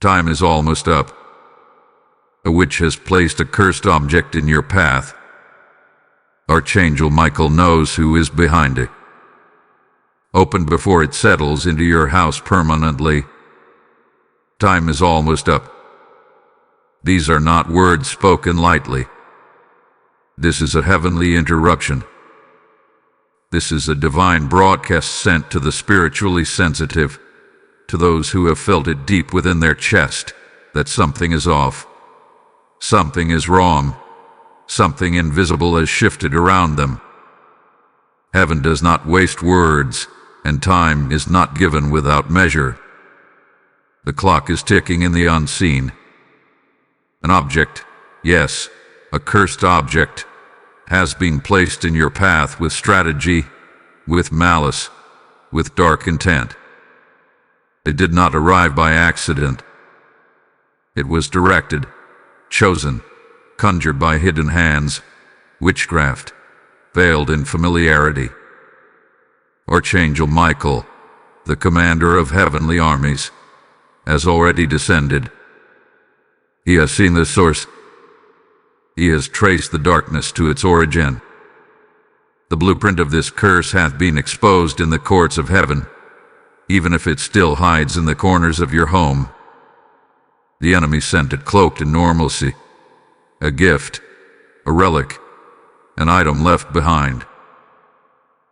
Time is almost up. A witch has placed a cursed object in your path. Archangel Michael knows who is behind it. Open before it settles into your house permanently. Time is almost up. These are not words spoken lightly. This is a heavenly interruption. This is a divine broadcast sent to the spiritually sensitive, to those who have felt it deep within their chest that something is off. Something is wrong. Something invisible has shifted around them. Heaven does not waste words, and time is not given without measure. The clock is ticking in the unseen. An object, yes, a cursed object, has been placed in your path with strategy, with malice, with dark intent. It did not arrive by accident. It was directed, chosen, conjured by hidden hands, witchcraft, veiled in familiarity. Archangel Michael, the commander of heavenly armies, has already descended. He has seen the source. He has traced the darkness to its origin. The blueprint of this curse hath been exposed in the courts of heaven, even if it still hides in the corners of your home. The enemy sent it cloaked in normalcy, a gift, a relic, an item left behind.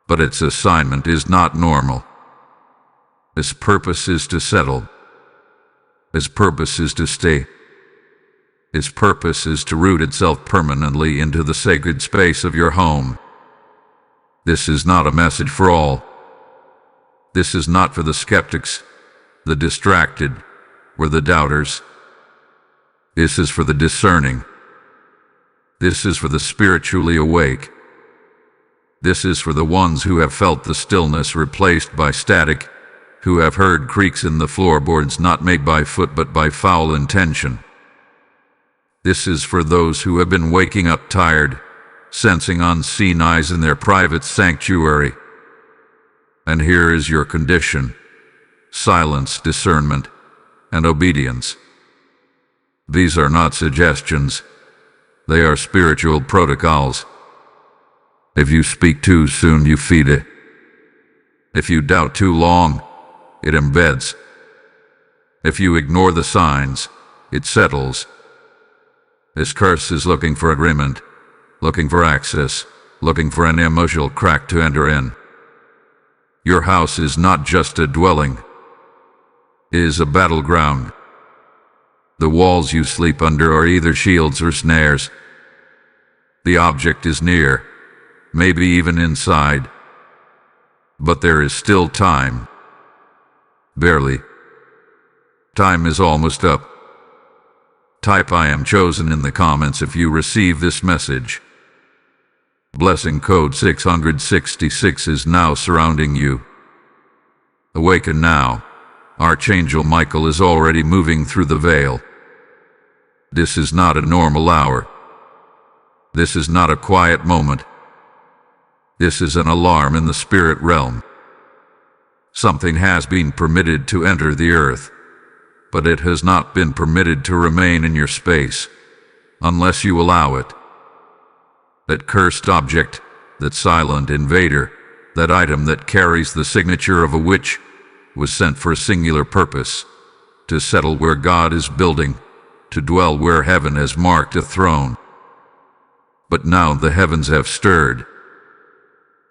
But its assignment is not normal. Its purpose is to settle. Its purpose is to stay. Its purpose is to root itself permanently into the sacred space of your home. This is not a message for all. This is not for the skeptics, the distracted, or the doubters. This is for the discerning. This is for the spiritually awake. This is for the ones who have felt the stillness replaced by static, who have heard creaks in the floorboards not made by foot but by foul intention. This is for those who have been waking up tired, sensing unseen eyes in their private sanctuary. And here is your condition: silence, discernment, and obedience. These are not suggestions. They are spiritual protocols. If you speak too soon, you feed it. If you doubt too long, it embeds. If you ignore the signs, it settles. This curse is looking for agreement, looking for access, looking for an emotional crack to enter in. Your house is not just a dwelling. It is a battleground. The walls you sleep under are either shields or snares. The object is near, maybe even inside. But there is still time. Barely. Time is almost up. Type "I am chosen" in the comments if you receive this message. Blessing code 666 is now surrounding you. Awaken now. Archangel Michael is already moving through the veil. This is not a normal hour. This is not a quiet moment. This is an alarm in the spirit realm. Something has been permitted to enter the earth, but it has not been permitted to remain in your space, unless you allow it. That cursed object, that silent invader, that item that carries the signature of a witch, was sent for a singular purpose: to settle where God is building, to dwell where heaven has marked a throne. But now the heavens have stirred.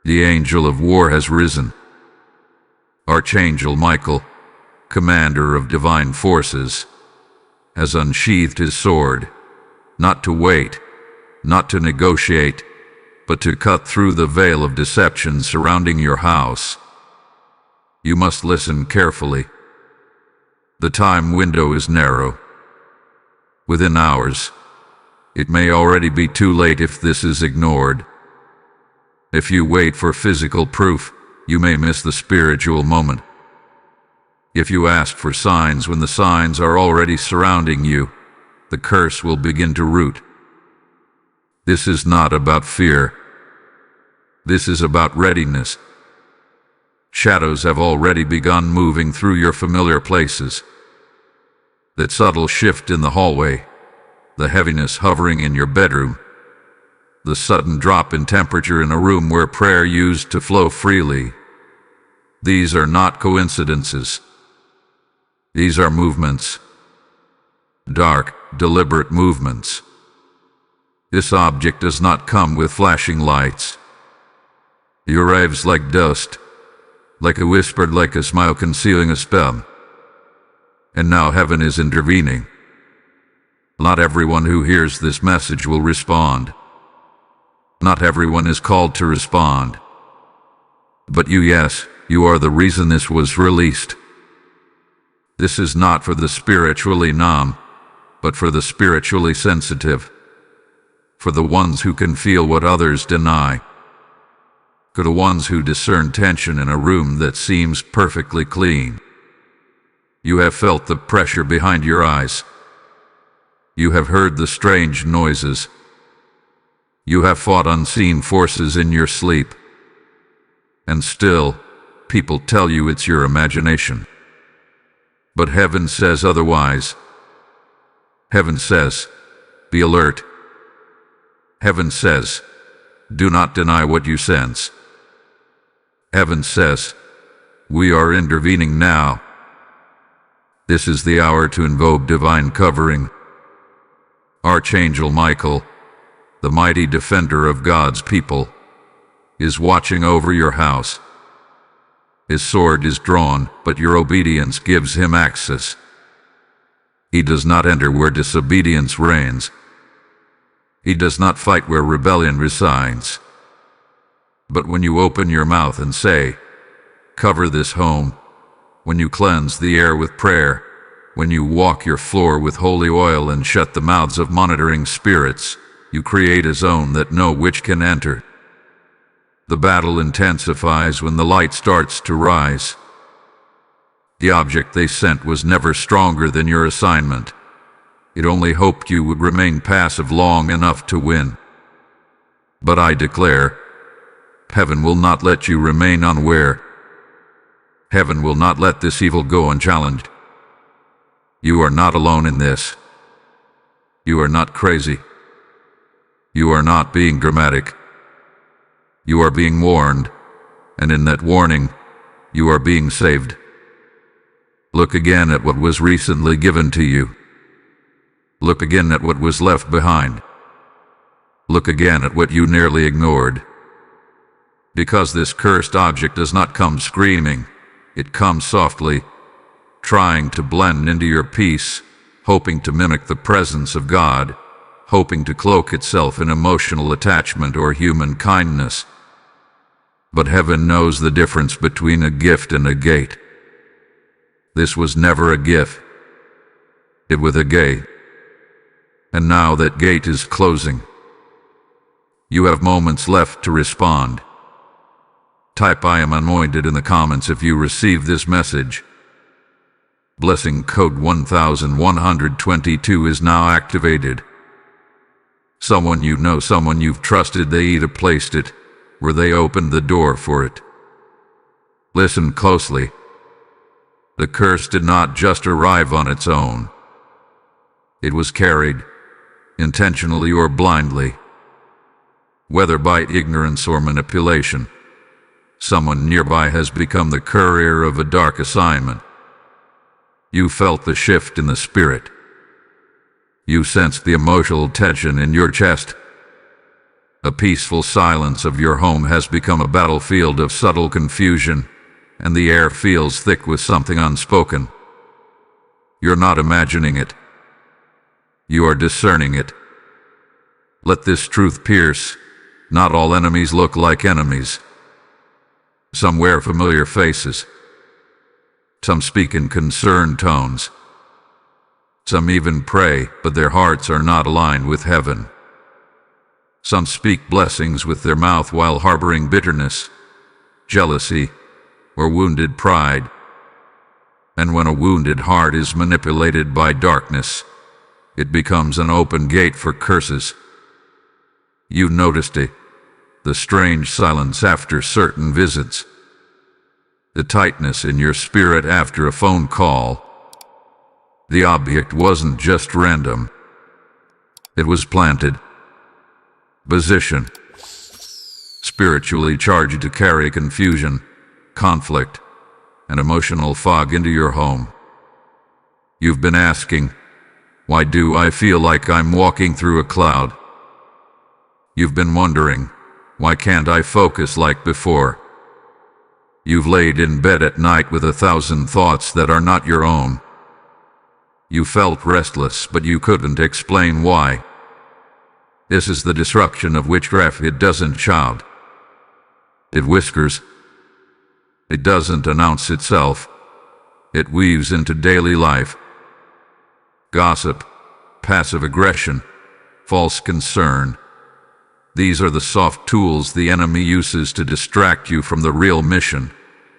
The angel of war has risen. Archangel Michael, commander of divine forces, has unsheathed his sword, not to wait, not to negotiate, but to cut through the veil of deception surrounding your house. You must listen carefully. The time window is narrow. Within hours. It may already be too late if this is ignored. If you wait for physical proof, you may miss the spiritual moment. If you ask for signs when the signs are already surrounding you, the curse will begin to root. This is not about fear. This is about readiness. Shadows have already begun moving through your familiar places. That subtle shift in the hallway, the heaviness hovering in your bedroom, the sudden drop in temperature in a room where prayer used to flow freely. These are not coincidences. These are movements. Dark, deliberate movements. This object does not come with flashing lights. It arrives like dust, like a whisper, like a smile concealing a spell. And now heaven is intervening. Not everyone who hears this message will respond. Not everyone is called to respond. But you, yes, you are the reason this was released. This is not for the spiritually numb, but for the spiritually sensitive. For the ones who can feel what others deny. For the ones who discern tension in a room that seems perfectly clean. You have felt the pressure behind your eyes. You have heard the strange noises. You have fought unseen forces in your sleep. And still, people tell you it's your imagination. But heaven says otherwise. Heaven says, be alert. Heaven says, do not deny what you sense. Heaven says, we are intervening now. This is the hour to invoke divine covering. Archangel Michael, the mighty defender of God's people, is watching over your house. His sword is drawn, but your obedience gives him access. He does not enter where disobedience reigns. He does not fight where rebellion resides. But when you open your mouth and say, cover this home, when you cleanse the air with prayer, when you walk your floor with holy oil and shut the mouths of monitoring spirits, you create a zone that no witch can enter. The battle intensifies when the light starts to rise. The object they sent was never stronger than your assignment. It only hoped you would remain passive long enough to win. But I declare, heaven will not let you remain unaware. Heaven will not let this evil go unchallenged. You are not alone in this. You are not crazy. You are not being dramatic. You are being warned, and in that warning, you are being saved. Look again at what was recently given to you. Look again at what was left behind. Look again at what you nearly ignored. Because this cursed object does not come screaming, it comes softly, trying to blend into your peace, hoping to mimic the presence of God, hoping to cloak itself in emotional attachment or human kindness. But heaven knows the difference between a gift and a gate. This was never a gift. It was a gate. And now that gate is closing. You have moments left to respond. Type I am anointed in the comments if you receive this message. Blessing code 1122 is now activated. Someone you know, someone you've trusted, they either placed it or they opened the door for it. Listen closely. The curse did not just arrive on its own. It was carried, intentionally or blindly. Whether by ignorance or manipulation, someone nearby has become the courier of a dark assignment. You felt the shift in the spirit. You sensed the emotional tension in your chest. The peaceful silence of your home has become a battlefield of subtle confusion, and the air feels thick with something unspoken. You're not imagining it. You are discerning it. Let this truth pierce. Not all enemies look like enemies. Some wear familiar faces. Some speak in concerned tones. Some even pray, but their hearts are not aligned with heaven. Some speak blessings with their mouth while harboring bitterness, jealousy, or wounded pride. And when a wounded heart is manipulated by darkness, it becomes an open gate for curses. You noticed it, the strange silence after certain visits, the tightness in your spirit after a phone call, The object wasn't just random. It was planted, positioned, spiritually charged to carry confusion, conflict, and emotional fog into your home. You've been asking, why do I feel like I'm walking through a cloud? You've been wondering, why can't I focus like before? You've laid in bed at night with 1,000 thoughts that are not your own. You felt restless, but you couldn't explain why. This is the disruption of witchcraft. It doesn't shout. It whispers. It doesn't announce itself. It weaves into daily life. Gossip, passive aggression, false concern. These are the soft tools the enemy uses to distract you from the real mission,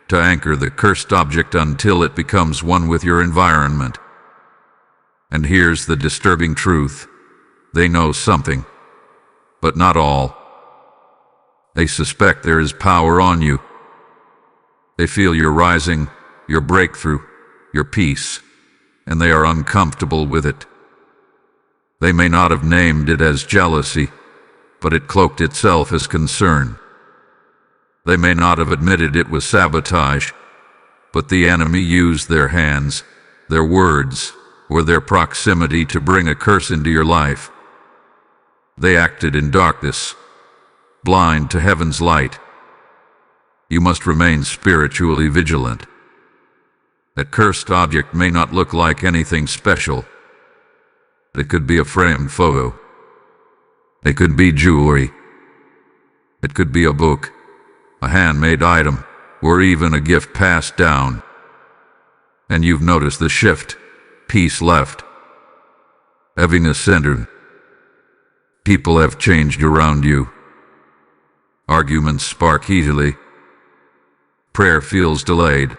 to anchor the cursed object until it becomes one with your environment. And here's the disturbing truth. They know something, but not all. They suspect there is power on you. They feel your rising, your breakthrough, your peace, and they are uncomfortable with it. They may not have named it as jealousy, but it cloaked itself as concern. They may not have admitted it was sabotage, but the enemy used their hands, their words, or their proximity to bring a curse into your life. They acted in darkness, blind to heaven's light. You must remain spiritually vigilant. That cursed object may not look like anything special. It could be a framed photo. It could be jewelry. It could be a book, a handmade item, or even a gift passed down. And you've noticed the shift. Peace left. Heaviness entered. People have changed around you. Arguments spark easily. Prayer feels delayed.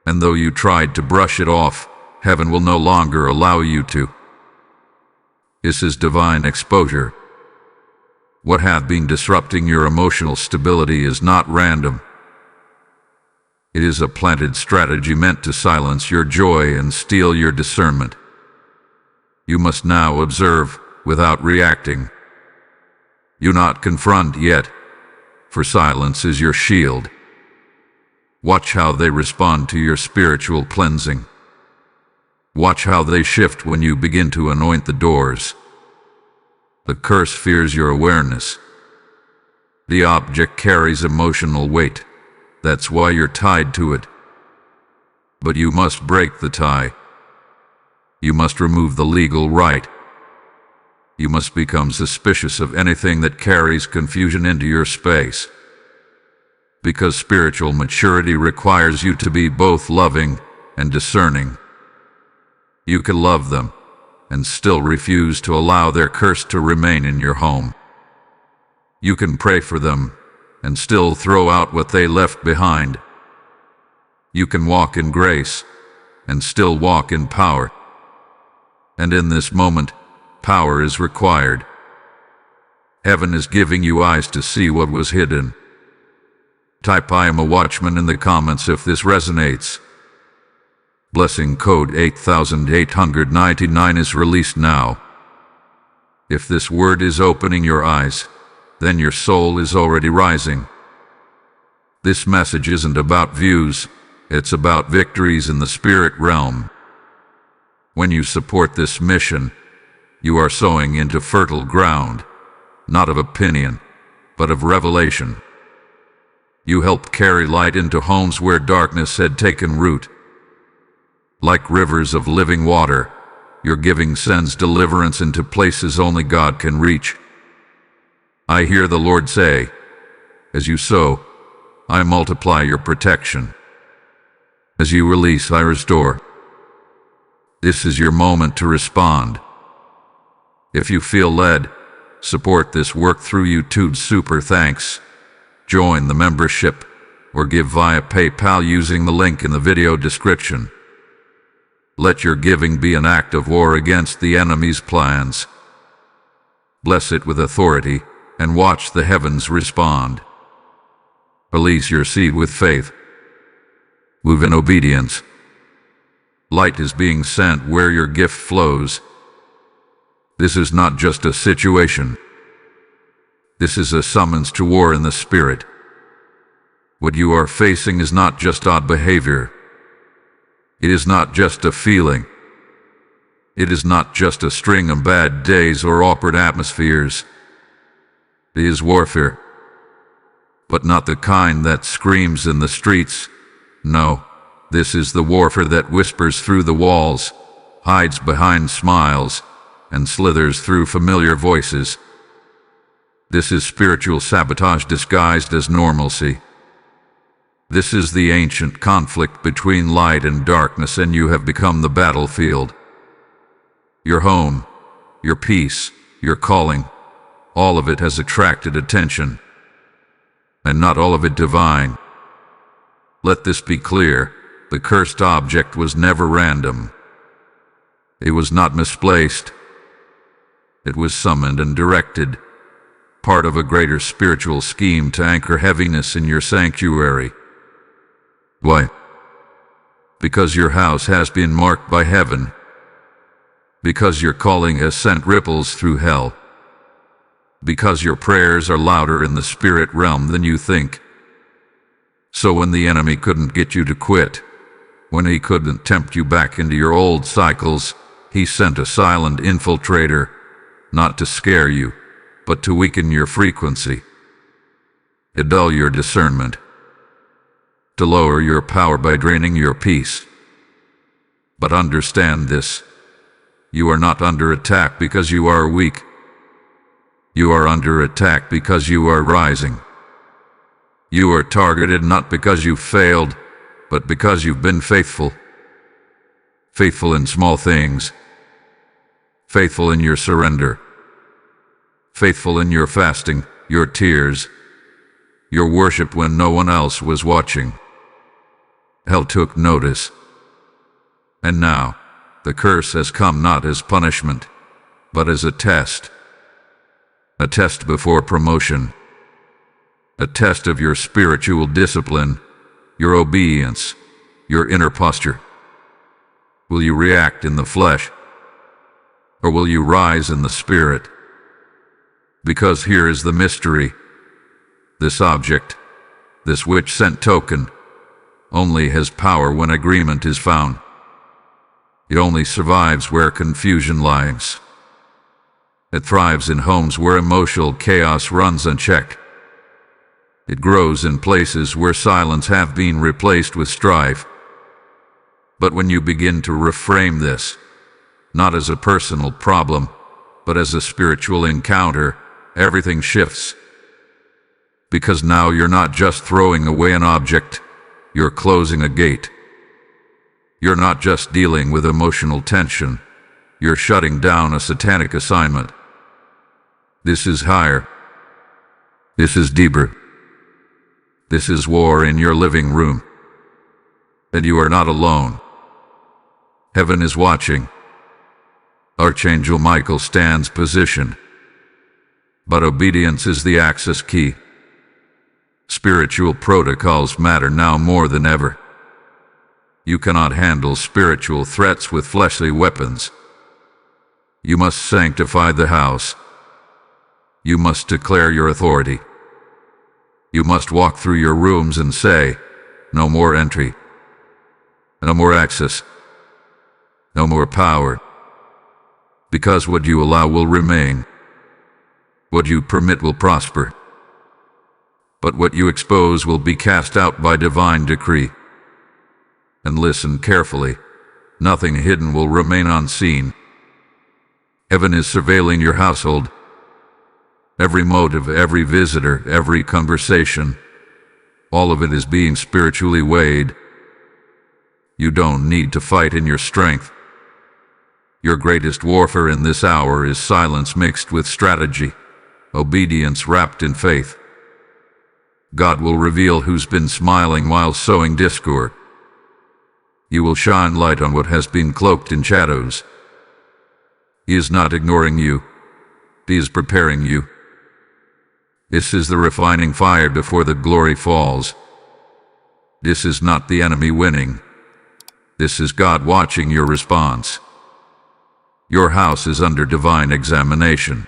And though you tried to brush it off, heaven will no longer allow you to. This is divine exposure. What had been disrupting your emotional stability is not random. It is a planted strategy meant to silence your joy and steal your discernment. You must now observe without reacting. You not confront yet, for silence is your shield. Watch how they respond to your spiritual cleansing. Watch how they shift when you begin to anoint the doors. The curse fears your awareness. The object carries emotional weight. That's why you're tied to it. But you must break the tie. You must remove the legal right. You must become suspicious of anything that carries confusion into your space. Because spiritual maturity requires you to be both loving and discerning. You can love them and still refuse to allow their curse to remain in your home. You can pray for them and still throw out what they left behind. You can walk in grace and still walk in power. And in this moment, power is required. Heaven is giving you eyes to see what was hidden. Type "I am a watchman" in the comments if this resonates. Blessing code 8899 is released now. If this word is opening your eyes, then your soul is already rising. This message isn't about views, it's about victories in the spirit realm. When you support this mission, you are sowing into fertile ground, not of opinion, but of revelation. You help carry light into homes where darkness had taken root. Like rivers of living water, your giving sends deliverance into places only God can reach. I hear the Lord say, as you sow, I multiply your protection. As you release, I restore. This is your moment to respond. If you feel led, support this work through YouTube Super Thanks. Join the membership or give via PayPal using the link in the video description. Let your giving be an act of war against the enemy's plans. Bless it with authority and watch the heavens respond. Release your seed with faith. Move in obedience. Light is being sent where your gift flows. This is not just a situation. This is a summons to war in the spirit. What you are facing is not just odd behavior. It is not just a feeling. It is not just a string of bad days or awkward atmospheres. It is warfare. But not the kind that screams in the streets. No, this is the warfare that whispers through the walls, hides behind smiles, and slithers through familiar voices. This is spiritual sabotage disguised as normalcy. This is the ancient conflict between light and darkness, and you have become the battlefield. Your home, your peace, your calling, all of it has attracted attention, and not all of it divine. Let this be clear, the cursed object was never random. It was not misplaced. It was summoned and directed, part of a greater spiritual scheme to anchor heaviness in your sanctuary. Why? Because your house has been marked by heaven. Because your calling has sent ripples through hell. Because your prayers are louder in the spirit realm than you think. So when the enemy couldn't get you to quit, when he couldn't tempt you back into your old cycles, he sent a silent infiltrator, not to scare you, but to weaken your frequency, to dull your discernment, to lower your power by draining your peace. But understand this. You are not under attack because you are weak. You are under attack because you are rising. You are targeted not because you failed, but because you've been faithful. Faithful in small things. Faithful in your surrender. Faithful in your fasting, your tears, your worship when no one else was watching. Hell took notice. And now, the curse has come not as punishment, but as a test. A test before promotion. A test of your spiritual discipline, your obedience, your inner posture. Will you react in the flesh? Or will you rise in the spirit? Because here is the mystery. This object, this witch-sent token, only has power when agreement is found. It only survives where confusion lies. It thrives in homes where emotional chaos runs unchecked. It grows in places where silence have been replaced with strife. But when you begin to reframe this, not as a personal problem, but as a spiritual encounter, everything shifts. Because now you're not just throwing away an object, you're closing a gate. You're not just dealing with emotional tension, you're shutting down a satanic assignment. This is higher. This is deeper. This is war in your living room. And you are not alone. Heaven is watching. Archangel Michael stands positioned. But obedience is the access key. Spiritual protocols matter now more than ever. You cannot handle spiritual threats with fleshly weapons. You must sanctify the house. You must declare your authority. You must walk through your rooms and say, no more entry. No more access. No more power. Because what you allow will remain. What you permit will prosper. But what you expose will be cast out by divine decree. And listen carefully. Nothing hidden will remain unseen. Heaven is surveilling your household. Every motive, every visitor, every conversation, all of it is being spiritually weighed. You don't need to fight in your strength. Your greatest warfare in this hour is silence mixed with strategy, obedience wrapped in faith. God will reveal who's been smiling while sowing discord. You will shine light on what has been cloaked in shadows. He is not ignoring you. He is preparing you. This is the refining fire before the glory falls. This is not the enemy winning. This is God watching your response. Your house is under divine examination.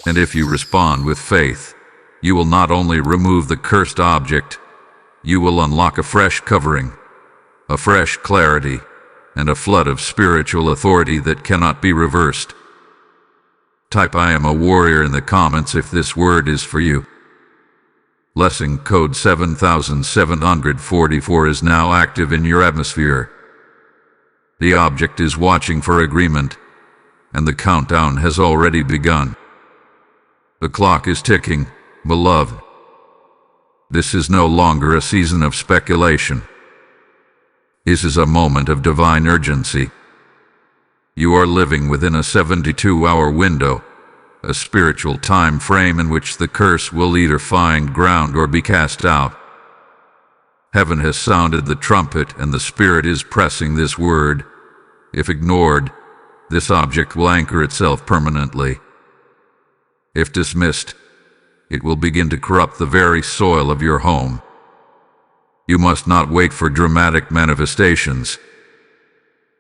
And if you respond with faith, you will not only remove the cursed object, you will unlock a fresh covering, a fresh clarity, and a flood of spiritual authority that cannot be reversed. Type "I am a warrior" in the comments if this word is for you. Lesson code 7744 is now active in your atmosphere. The object is watching for agreement, and the countdown has already begun. The clock is ticking, beloved. This is no longer a season of speculation. This is a moment of divine urgency. You are living within a 72-hour window, a spiritual time frame in which the curse will either find ground or be cast out. Heaven has sounded the trumpet, and the Spirit is pressing this word. If ignored, this object will anchor itself permanently. If dismissed, it will begin to corrupt the very soil of your home. You must not wait for dramatic manifestations.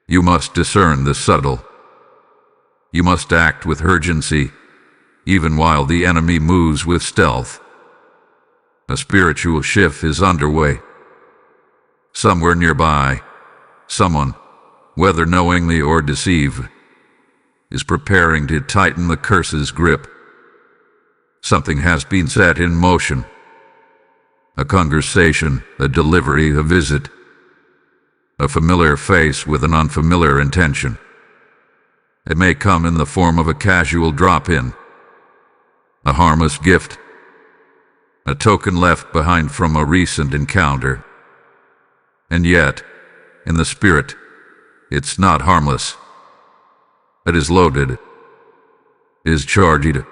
You must discern the subtle. You must act with urgency, even while the enemy moves with stealth. A spiritual shift is underway. Somewhere nearby, someone, whether knowingly or deceived, is preparing to tighten the curse's grip. Something has been set in motion. A conversation, a delivery, a visit. A familiar face with an unfamiliar intention. It may come in the form of a casual drop-in, a harmless gift, a token left behind from a recent encounter. And yet, in the spirit, it's not harmless. It is loaded. It is charged.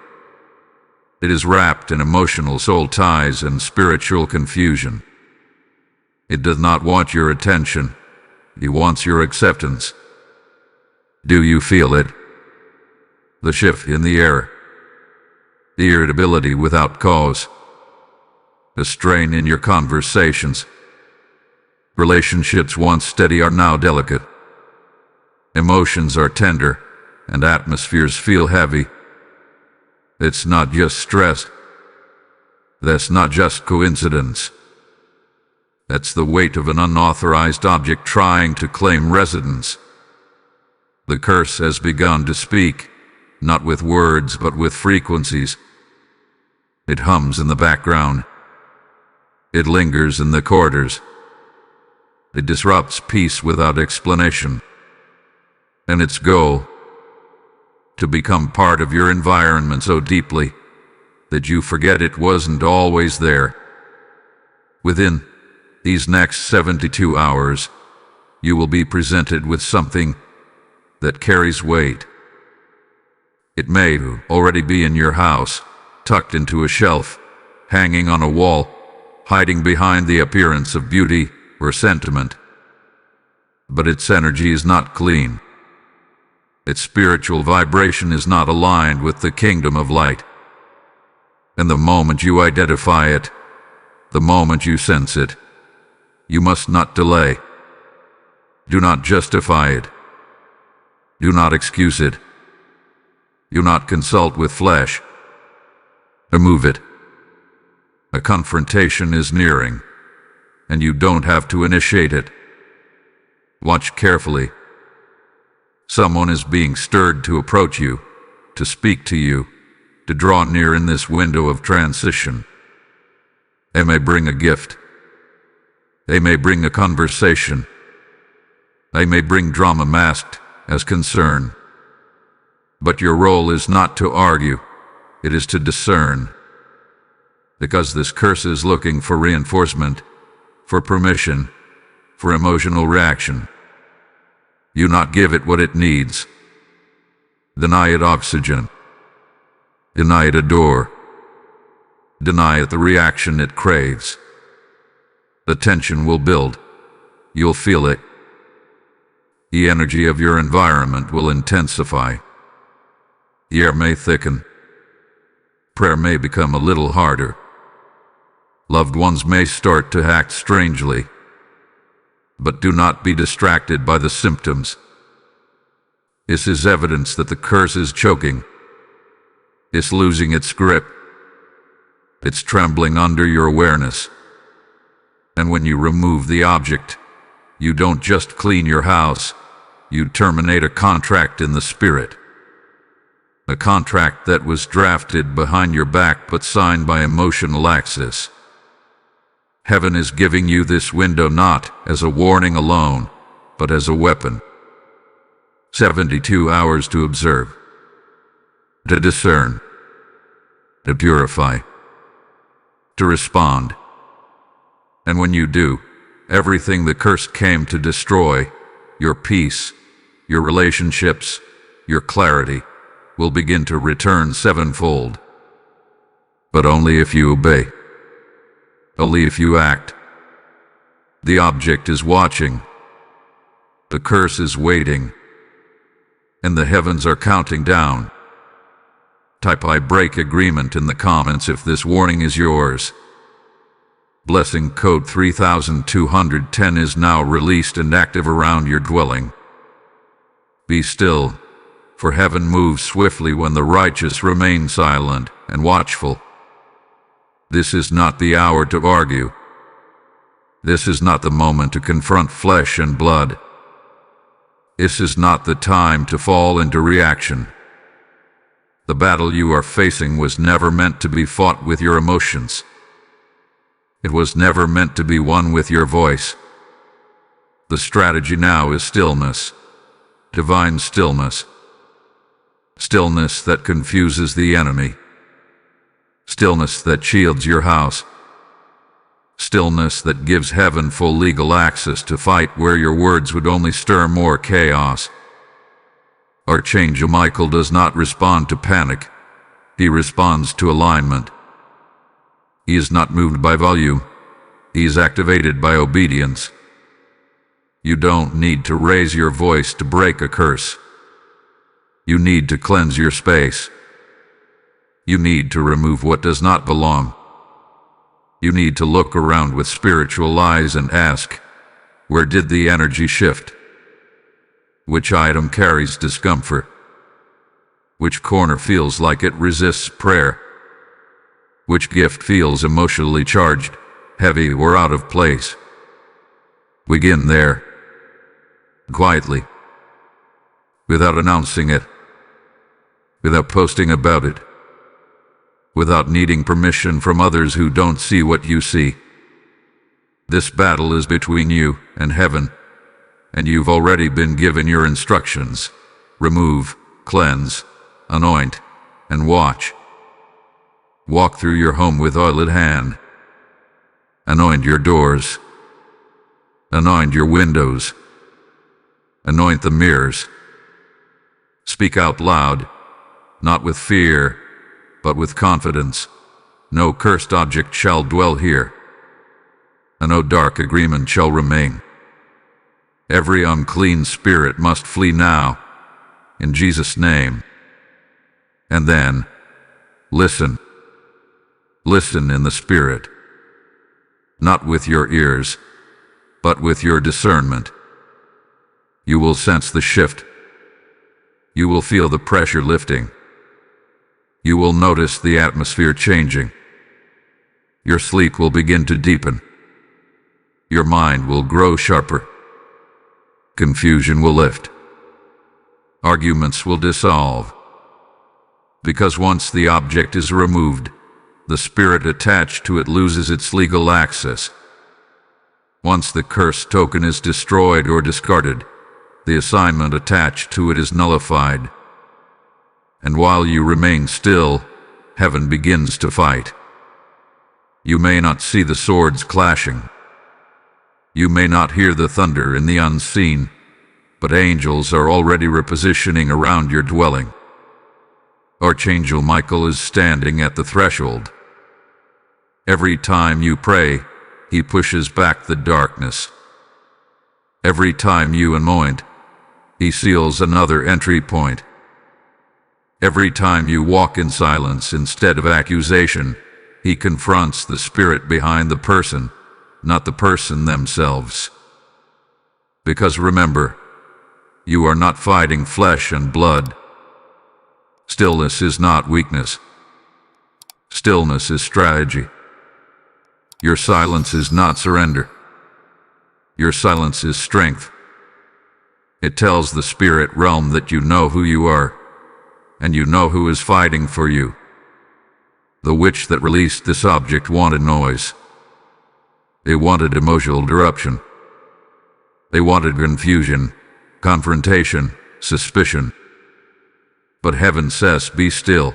It is wrapped in emotional soul ties and spiritual confusion. It does not want your attention. It wants your acceptance. Do you feel it? The shift in the air. The irritability without cause. The strain in your conversations. Relationships once steady are now delicate. Emotions are tender, and atmospheres feel heavy. It's not just stress. That's not just coincidence. That's the weight of an unauthorized object trying to claim residence. The curse has begun to speak, not with words but with frequencies. It hums in the background. It lingers in the corridors. It disrupts peace without explanation. And its goal, to become part of your environment so deeply that you forget it wasn't always there. Within these next 72 hours, you will be presented with something that carries weight. It may already be in your house, tucked into a shelf, hanging on a wall, hiding behind the appearance of beauty or sentiment. But its energy is not clean. Its spiritual vibration is not aligned with the kingdom of light. And the moment you identify it, the moment you sense it, you must not delay. Do not justify it. Do not excuse it. Do not consult with flesh. Remove it. A confrontation is nearing, and you don't have to initiate it. Watch carefully. Someone is being stirred to approach you, to speak to you, to draw near in this window of transition. They may bring a gift. They may bring a conversation. They may bring drama masked as concern. But your role is not to argue, it is to discern. Because this curse is looking for reinforcement, for permission, for emotional reaction. You not give it what it needs. Deny it oxygen. Deny it a door. Deny it the reaction it craves. The tension will build. You'll feel it. The energy of your environment will intensify. The air may thicken. Prayer may become a little harder. Loved ones may start to act strangely. but do not be distracted by the symptoms. This is evidence that the curse is choking. It's losing its grip. It's trembling under your awareness. And when you remove the object, you don't just clean your house, you terminate a contract in the spirit. A contract that was drafted behind your back but signed by emotional access. Heaven is giving you this window not as a warning alone, but as a weapon. 72 hours to observe, to discern, to purify, to respond. And when you do, everything the curse came to destroy, your peace, your relationships, your clarity, will begin to return sevenfold. But only if you obey. Only if you act. The object is watching. The curse is waiting. And the heavens are counting down. Type "I break agreement" in the comments if this warning is yours. Blessing code 3210 is now released and active around your dwelling. Be still, for heaven moves swiftly when the righteous remain silent and watchful. This is not the hour to argue. This is not the moment to confront flesh and blood. This is not the time to fall into reaction. The battle you are facing was never meant to be fought with your emotions. It was never meant to be won with your voice. The strategy now is stillness, divine stillness. Stillness that confuses the enemy. Stillness that shields your house. Stillness that gives heaven full legal access to fight where your words would only stir more chaos. Archangel Michael does not respond to panic. He responds to alignment. He is not moved by volume. He is activated by obedience. You don't need to raise your voice to break a curse. You need to cleanse your space. You need to remove what does not belong. You need to look around with spiritual eyes and ask, where did the energy shift? Which item carries discomfort? Which corner feels like it resists prayer? Which gift feels emotionally charged, heavy, or out of place? Begin there. Quietly. Without announcing it. Without posting about it. Without needing permission from others who don't see what you see. This battle is between you and heaven, and you've already been given your instructions. Remove, cleanse, anoint, and watch. Walk through your home with oil at hand. Anoint your doors. Anoint your windows. Anoint the mirrors. Speak out loud, not with fear, but with confidence. No cursed object shall dwell here, and no dark agreement shall remain. Every unclean spirit must flee now, in Jesus' name. And then, listen. Listen in the Spirit. Not with your ears, but with your discernment. You will sense the shift. You will feel the pressure lifting. You will notice the atmosphere changing. Your sleep will begin to deepen. Your mind will grow sharper. Confusion will lift. Arguments will dissolve. Because once the object is removed, the spirit attached to it loses its legal access. Once the curse token is destroyed or discarded, the assignment attached to it is nullified. And while you remain still, heaven begins to fight. You may not see the swords clashing. You may not hear the thunder in the unseen, but angels are already repositioning around your dwelling. Archangel Michael is standing at the threshold. Every time you pray, he pushes back the darkness. Every time you anoint, he seals another entry point. Every time you walk in silence instead of accusation, he confronts the spirit behind the person, not the person themselves. Because remember, you are not fighting flesh and blood. Stillness is not weakness. Stillness is strategy. Your silence is not surrender. Your silence is strength. It tells the spirit realm that you know who you are, and you know who is fighting for you. The witch that released this object wanted noise. They wanted emotional disruption. They wanted confusion, confrontation, suspicion. But heaven says, be still.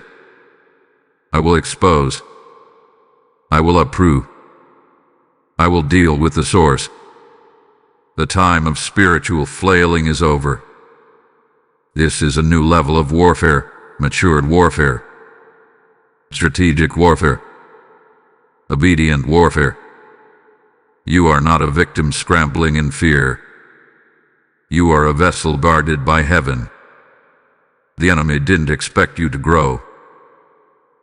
I will expose. I will uproot. I will deal with the source. The time of spiritual flailing is over. This is a new level of warfare, matured warfare, strategic warfare, obedient warfare. You are not a victim scrambling in fear. You are a vessel guarded by heaven. The enemy didn't expect you to grow.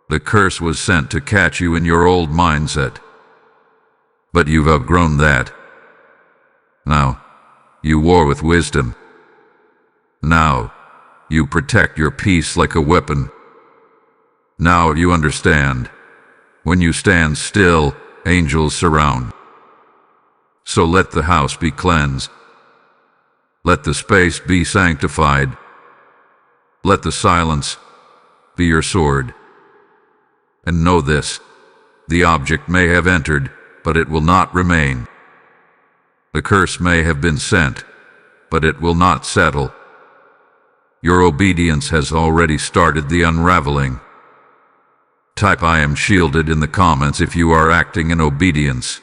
The curse was sent to catch you in your old mindset. But you've outgrown that. Now, you war with wisdom. Now, you protect your peace like a weapon. Now you understand. When you stand still, angels surround. So let the house be cleansed. Let the space be sanctified. Let the silence be your sword. And know this, the object may have entered, but it will not remain. The curse may have been sent, but it will not settle. Your obedience has already started the unraveling. Type I am shielded in the comments if you are acting in obedience.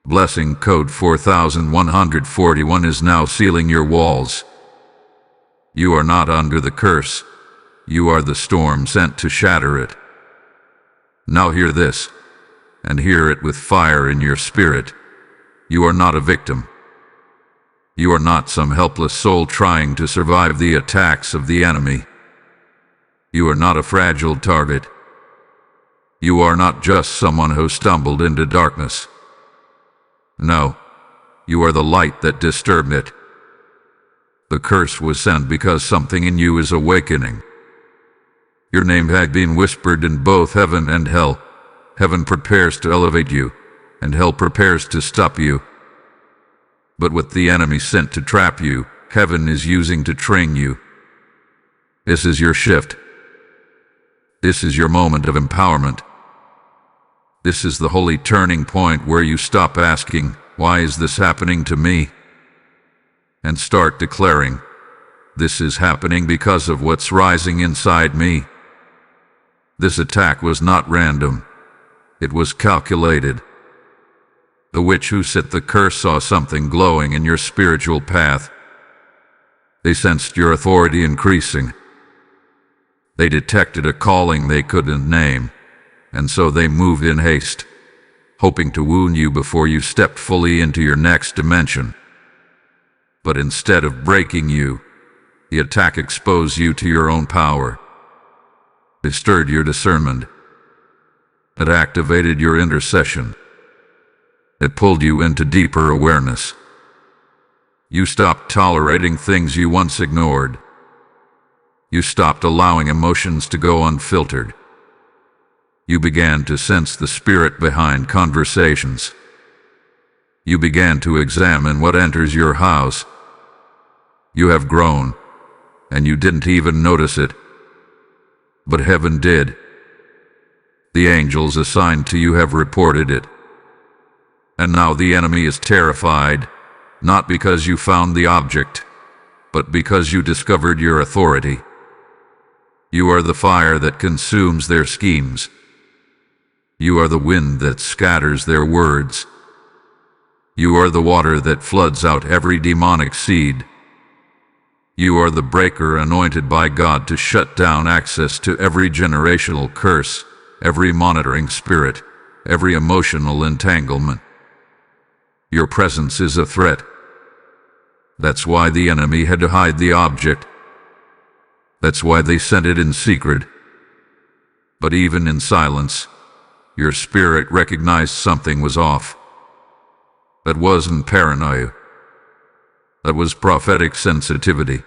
Blessing code 4141 is now sealing your walls. You are not under the curse. You are the storm sent to shatter it. Now hear this, and hear it with fire in your spirit. You are not a victim. You are not some helpless soul trying to survive the attacks of the enemy. You are not a fragile target. You are not just someone who stumbled into darkness. No, you are the light that disturbed it. The curse was sent because something in you is awakening. Your name had been whispered in both heaven and hell. Heaven prepares to elevate you, and hell prepares to stop you. But what the enemy sent to trap you, heaven is using to train you. This is your shift. This is your moment of empowerment. This is the holy turning point where you stop asking, why is this happening to me? And start declaring, this is happening because of what's rising inside me. This attack was not random. It was calculated. The witch who set the curse saw something glowing in your spiritual path. They sensed your authority increasing. They detected a calling they couldn't name, and so they moved in haste, hoping to wound you before you stepped fully into your next dimension. But instead of breaking you, the attack exposed you to your own power. It stirred your discernment. It activated your intercession. It pulled you into deeper awareness. You stopped tolerating things you once ignored. You stopped allowing emotions to go unfiltered. You began to sense the spirit behind conversations. You began to examine what enters your house. You have grown, and you didn't even notice it. But heaven did. The angels assigned to you have reported it. And now the enemy is terrified, not because you found the object, but because you discovered your authority. You are the fire that consumes their schemes. You are the wind that scatters their words. You are the water that floods out every demonic seed. You are the breaker anointed by God to shut down access to every generational curse, every monitoring spirit, every emotional entanglement. Your presence is a threat. That's why the enemy had to hide the object. That's why they sent it in secret. But even in silence, your spirit recognized something was off. That wasn't paranoia. That was prophetic sensitivity.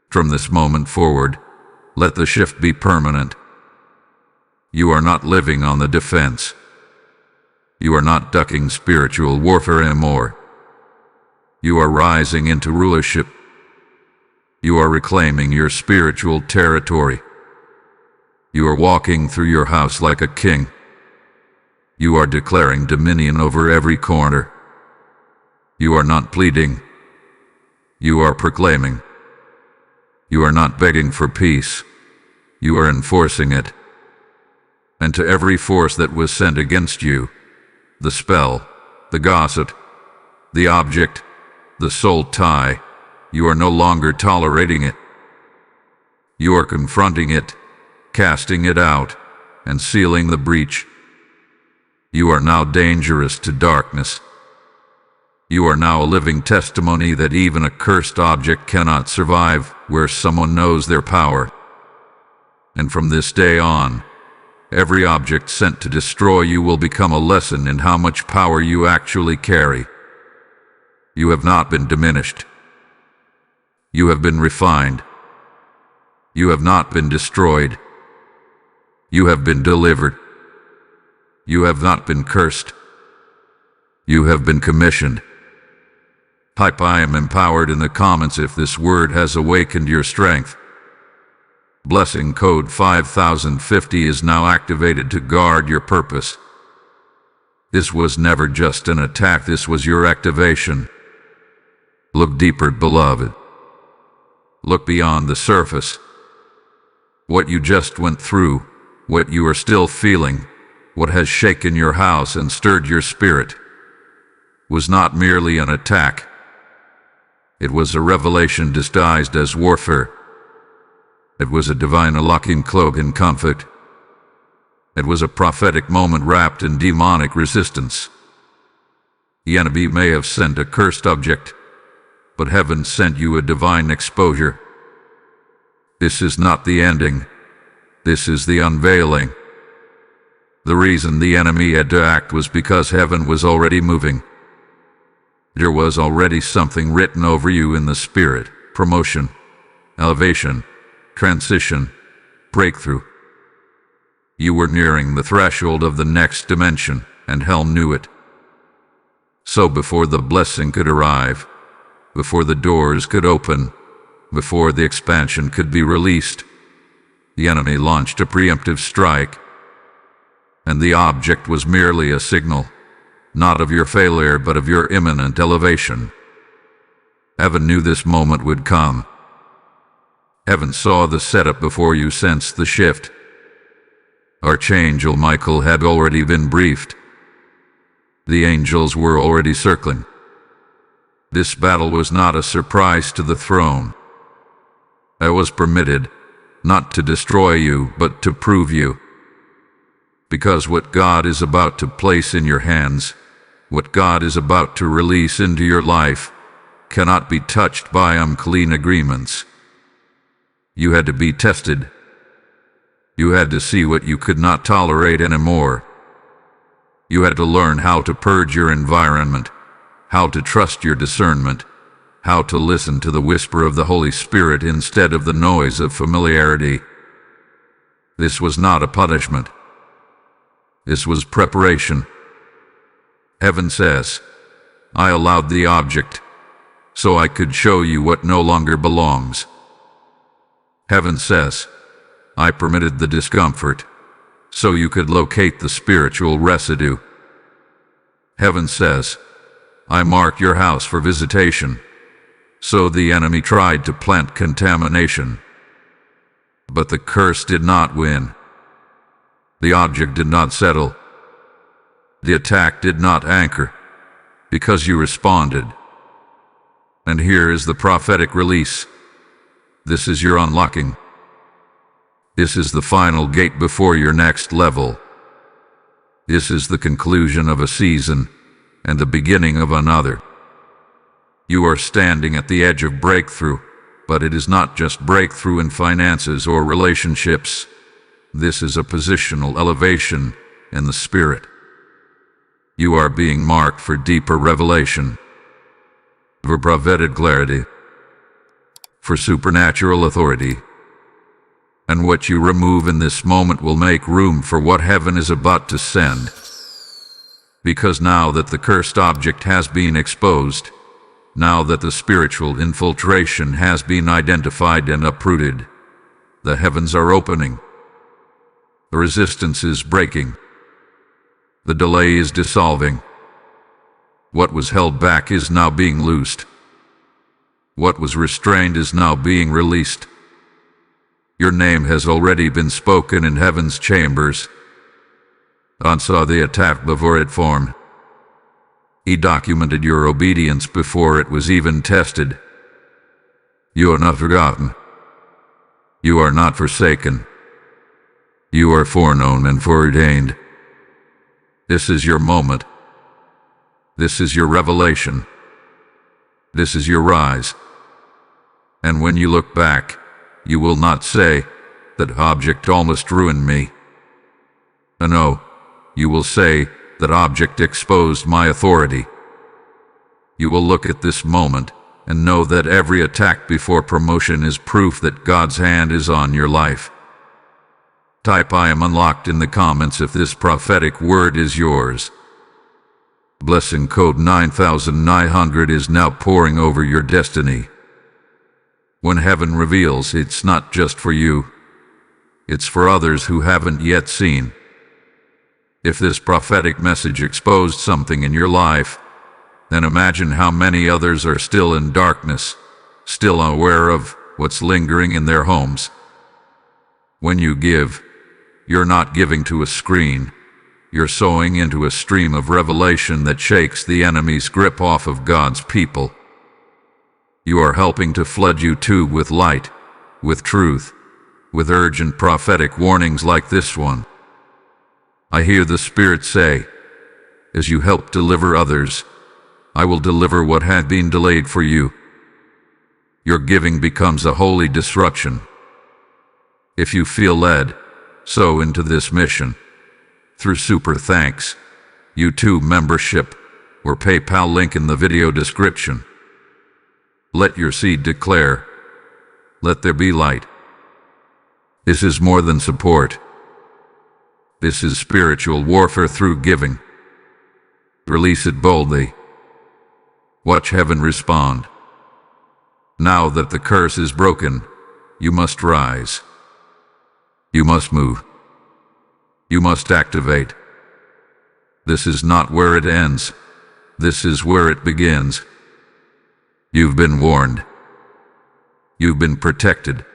From this moment forward, let the shift be permanent. You are not living on the defense. You are not ducking spiritual warfare anymore. You are rising into rulership. You are reclaiming your spiritual territory. You are walking through your house like a king. You are declaring dominion over every corner. You are not pleading. You are proclaiming. You are not begging for peace. You are enforcing it. And to every force that was sent against you, the spell, the gossip, the object, the soul tie, you are no longer tolerating it. You are confronting it, casting it out, and sealing the breach. You are now dangerous to darkness. You are now a living testimony that even a cursed object cannot survive where someone knows their power. And from this day on, every object sent to destroy you will become a lesson in how much power you actually carry. You have not been diminished. You have been refined. You have not been destroyed. You have been delivered. You have not been cursed. You have been commissioned. Type I am empowered in the comments if this word has awakened your strength. Blessing code 5050 is now activated to guard your purpose. This was never just an attack, this was your activation. Look deeper, beloved. Look beyond the surface. What you just went through, what you are still feeling, what has shaken your house and stirred your spirit, was not merely an attack. It was a revelation disguised as warfare. It was a divine unlocking cloak in conflict. It was a prophetic moment wrapped in demonic resistance. The enemy may have sent a cursed object, but heaven sent you a divine exposure. This is not the ending. This is the unveiling. The reason the enemy had to act was because heaven was already moving. There was already something written over you in the spirit: promotion, elevation, transition, breakthrough. You were nearing the threshold of the next dimension, and hell knew it. So before the blessing could arrive, before the doors could open, before the expansion could be released, the enemy launched a preemptive strike. And the object was merely a signal, not of your failure but of your imminent elevation. Heaven knew this moment would come. Heaven saw the setup before you sensed the shift. Archangel Michael had already been briefed. The angels were already circling. This battle was not a surprise to the throne. It was permitted, not to destroy you, but to prove you. Because what God is about to place in your hands, what God is about to release into your life, cannot be touched by unclean agreements. You had to be tested. You had to see what you could not tolerate anymore. You had to learn how to purge your environment, how to trust your discernment, how to listen to the whisper of the Holy Spirit instead of the noise of familiarity. This was not a punishment. This was preparation. Heaven says, I allowed the object so I could show you what no longer belongs. Heaven says, I permitted the discomfort so you could locate the spiritual residue. Heaven says, I marked your house for visitation, so the enemy tried to plant contamination. But the curse did not win. The object did not settle. The attack did not anchor, because you responded. And here is the prophetic release. This is your unlocking. This is the final gate before your next level. This is the conclusion of a season and the beginning of another. You are standing at the edge of breakthrough, but it is not just breakthrough in finances or relationships. This is a positional elevation in the spirit. You are being marked for deeper revelation. for prophetic clarity, for supernatural authority. And what you remove in this moment will make room for what heaven is about to send. Because now that the cursed object has been exposed, now that the spiritual infiltration has been identified and uprooted, the heavens are opening. The resistance is breaking. The delay is dissolving. What was held back is now being loosed. What was restrained is now being released. Your name has already been spoken in heaven's chambers. God saw the attack before it formed. He documented your obedience before it was even tested. You are not forgotten. You are not forsaken. You are foreknown and foreordained. This is your moment. This is your revelation. This is your rise. And when you look back, you will not say, "That object almost ruined me." No, you will say, "That object exposed my authority." You will look at this moment and know that every attack before promotion is proof that God's hand is on your life. Type "I am unlocked" in the comments if this prophetic word is yours. Blessing code 9900 is now pouring over your destiny. When heaven reveals, it's not just for you. It's for others who haven't yet seen. If this prophetic message exposed something in your life, then imagine how many others are still in darkness, still unaware of what's lingering in their homes. When you give, you're not giving to a screen. You're sowing into a stream of revelation that shakes the enemy's grip off of God's people. You are helping to flood YouTube with light, with truth, with urgent prophetic warnings like this one. I hear the Spirit say, as you help deliver others, I will deliver what had been delayed for you. Your giving becomes a holy disruption. If you feel led, sow into this mission. Through Super Thanks, YouTube membership, or PayPal link in the video description. Let your seed declare, "Let there be light." This is more than support. This is spiritual warfare through giving. Release it boldly. Watch heaven respond. Now that the curse is broken, you must rise. You must move. You must activate. This is not where it ends. This is where it begins. You've been warned. You've been protected.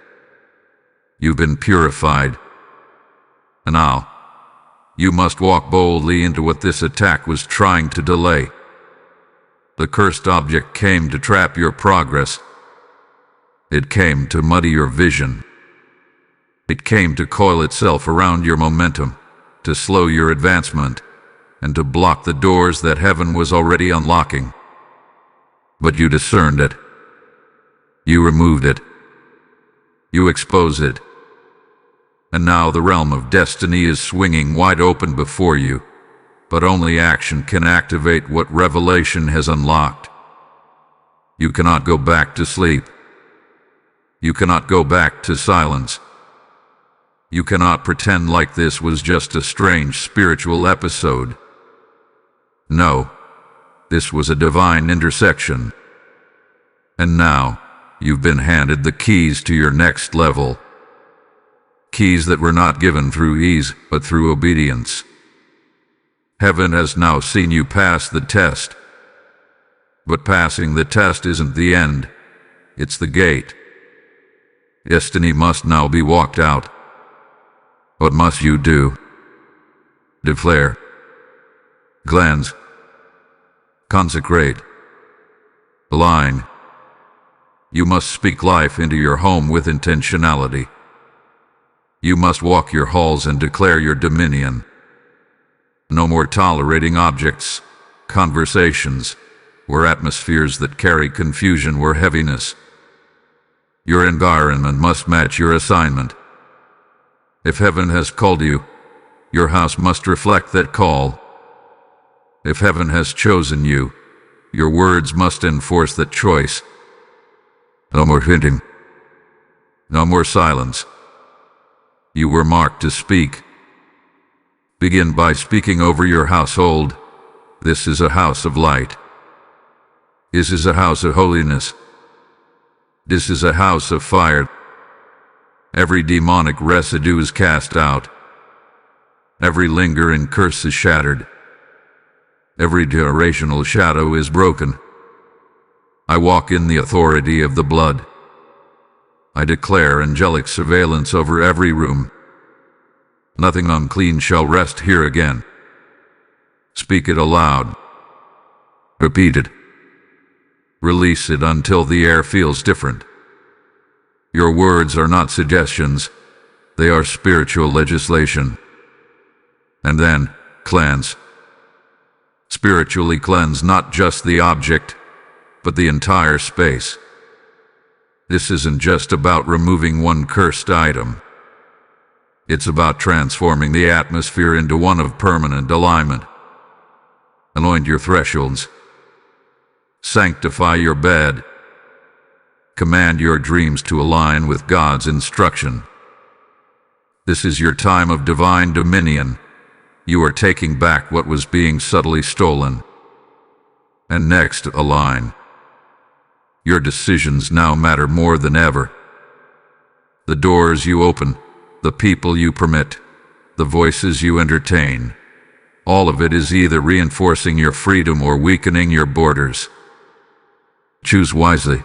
You've been purified. And now, you must walk boldly into what this attack was trying to delay. The cursed object came to trap your progress. It came to muddy your vision. It came to coil itself around your momentum, to slow your advancement, and to block the doors that heaven was already unlocking. But you discerned it. You removed it. You exposed it. And now the realm of destiny is swinging wide open before you, but only action can activate what revelation has unlocked. You cannot go back to sleep. You cannot go back to silence. You cannot pretend like this was just a strange spiritual episode. No, this was a divine intersection. And now, you've been handed the keys to your next level. Keys that were not given through ease, but through obedience. Heaven has now seen you pass the test. But passing the test isn't the end. It's the gate. Destiny must now be walked out. What must you do? Declare. Cleanse. Consecrate. Align. You must speak life into your home with intentionality. You must walk your halls and declare your dominion. No more tolerating objects, conversations, or atmospheres that carry confusion or heaviness. Your environment must match your assignment. If heaven has called you, your house must reflect that call. If heaven has chosen you, Your words must enforce that choice. No more hinting. No more silence. You were marked to speak. Begin by speaking over your household. This is a house of light. This is a house of holiness. This is a house of fire. Every demonic residue is cast out. Every lingering curse is shattered. Every generational shadow is broken. I walk in the authority of the blood. I declare angelic surveillance over every room. Nothing unclean shall rest here again. Speak it aloud. Repeat it. Release it until the air feels different. Your words are not suggestions. They are spiritual legislation. And then, cleanse. Spiritually cleanse not just the object, but the entire space. This isn't just about removing one cursed item. It's about transforming the atmosphere into one of permanent alignment. Anoint your thresholds. Sanctify your bed. Command your dreams to align with God's instruction. This is your time of divine dominion. You are taking back what was being subtly stolen. And next, align. Your decisions now matter more than ever. The doors you open, the people you permit, the voices you entertain, all of it is either reinforcing your freedom or weakening your borders. Choose wisely.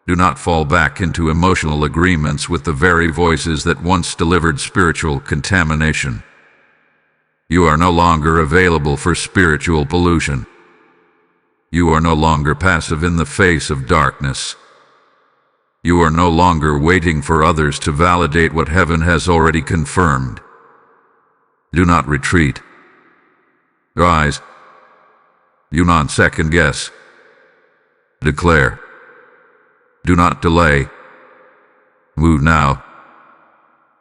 Do not fall back into emotional agreements with the very voices that once delivered spiritual contamination. You are no longer available for spiritual pollution. You are no longer passive in the face of darkness. You are no longer waiting for others to validate what heaven has already confirmed. Do not retreat. Rise. Do not second guess. Declare. Do not delay. Move now.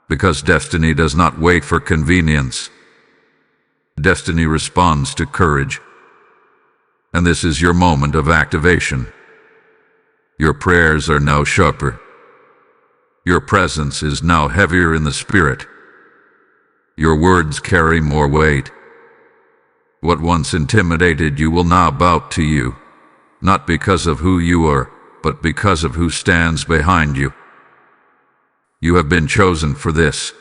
Because destiny does not wait for convenience. Destiny responds to courage. And this is your moment of activation. Your prayers are now sharper. Your presence is now heavier in the spirit. Your words carry more weight. What once intimidated you will now bow to you, not because of who you are, but because of who stands behind you. You have been chosen for this.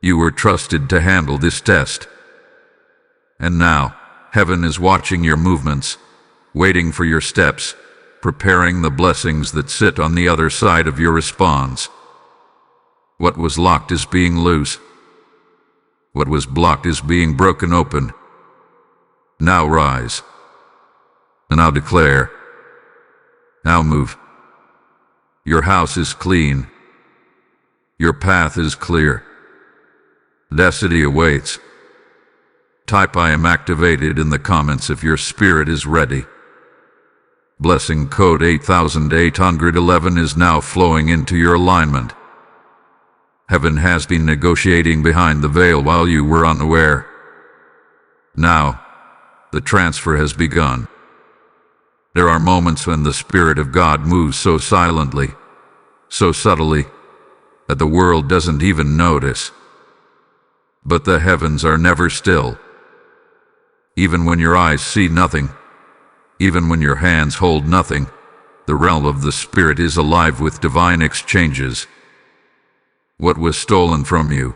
You were trusted to handle this test. And now, heaven is watching your movements, waiting for your steps, preparing the blessings that sit on the other side of your response. What was locked is being loose. What was blocked is being broken open. Now rise. And now declare. Now move. Your house is clean. Your path is clear. Destiny awaits. Type I am activated in the comments if your spirit is ready. Blessing code 8811 is now flowing into your alignment. Heaven has been negotiating behind the veil while you were unaware. Now, the transfer has begun. There are moments when the Spirit of God moves so silently, so subtly, that the world doesn't even notice. But the heavens are never still. Even when your eyes see nothing, even when your hands hold nothing, the realm of the Spirit is alive with divine exchanges. What was stolen from you,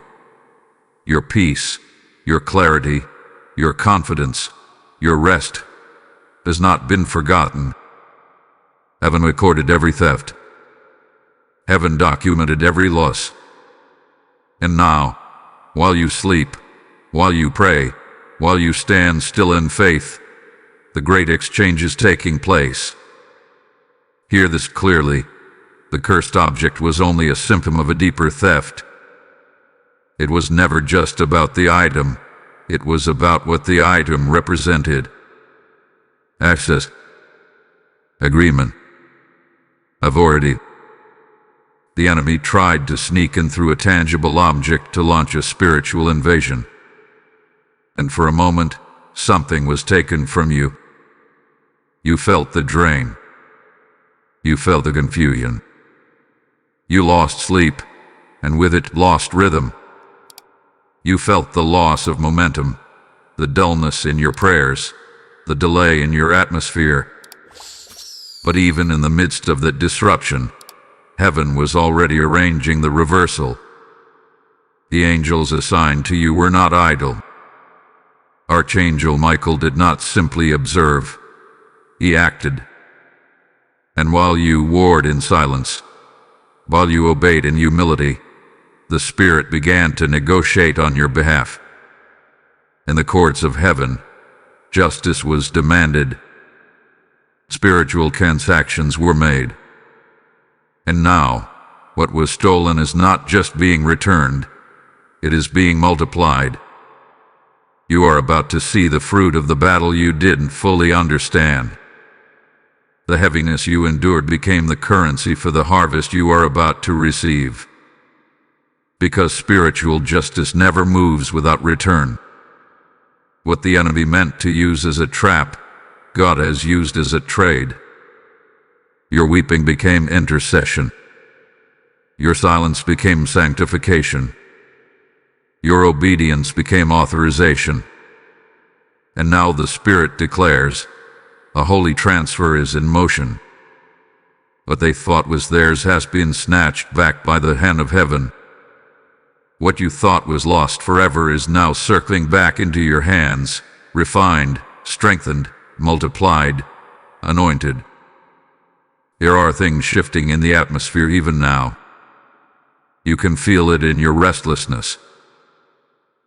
your peace, your clarity, your confidence, your rest, has not been forgotten. Heaven recorded every theft. Heaven documented every loss. And now, while you sleep, while you pray, while you stand still in faith, the great exchange is taking place. Hear this clearly. The cursed object was only a symptom of a deeper theft. It was never just about the item. It was about what the item represented. Access. Agreement. Authority. The enemy tried to sneak in through a tangible object to launch a spiritual invasion. And for a moment, something was taken from you. You felt the drain. You felt the confusion. You lost sleep, and with it lost rhythm. You felt the loss of momentum, the dullness in your prayers, the delay in your atmosphere. But even in the midst of that disruption, heaven was already arranging the reversal. The angels assigned to you were not idle. Archangel Michael did not simply observe, he acted. And while you warred in silence, while you obeyed in humility, the Spirit began to negotiate on your behalf. In the courts of heaven, justice was demanded. Spiritual transactions were made. And now, what was stolen is not just being returned, it is being multiplied. You are about to see the fruit of the battle you didn't fully understand. The heaviness you endured became the currency for the harvest you are about to receive. Because spiritual justice never moves without return. What the enemy meant to use as a trap, God has used as a trade. Your weeping became intercession. Your silence became sanctification. Your obedience became authorization. And now the Spirit declares, a holy transfer is in motion. What they thought was theirs has been snatched back by the hand of heaven. What you thought was lost forever is now circling back into your hands, refined, strengthened, multiplied, anointed. There are things shifting in the atmosphere even now. You can feel it in your restlessness.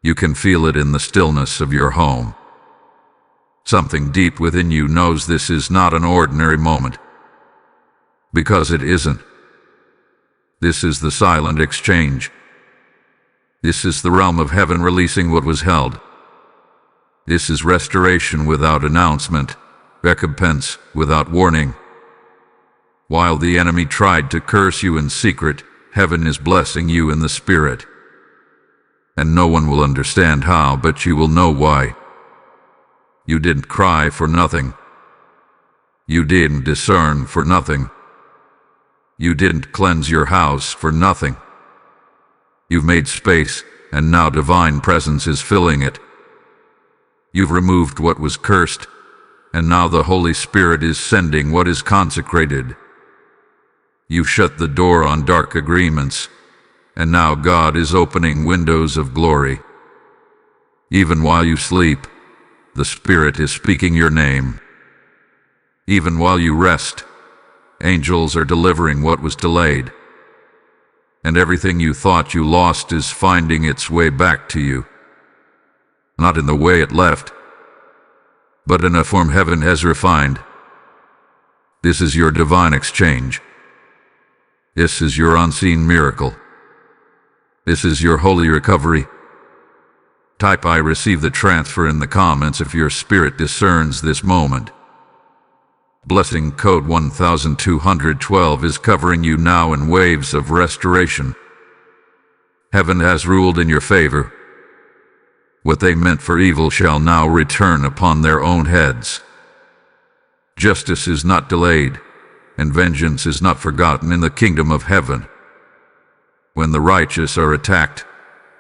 You can feel it in the stillness of your home. Something deep within you knows this is not an ordinary moment. Because it isn't. This is the silent exchange. This is the realm of heaven releasing what was held. This is restoration without announcement, recompense without warning. While the enemy tried to curse you in secret, heaven is blessing you in the Spirit. And no one will understand how, but you will know why. You didn't cry for nothing. You didn't discern for nothing. You didn't cleanse your house for nothing. You've made space, and now divine presence is filling it. You've removed what was cursed, and now the Holy Spirit is sending what is consecrated. You've shut the door on dark agreements, and now God is opening windows of glory. Even while you sleep, the Spirit is speaking your name. Even while you rest, angels are delivering what was delayed. And everything you thought you lost is finding its way back to you. Not in the way it left, but in a form heaven has refined. This is your divine exchange. This is your unseen miracle. This is your holy recovery. Type I receive the transfer in the comments if your spirit discerns this moment. Blessing code 1212 is covering you now in waves of restoration. Heaven has ruled in your favor. What they meant for evil shall now return upon their own heads. Justice is not delayed, and vengeance is not forgotten in the kingdom of heaven. When the righteous are attacked,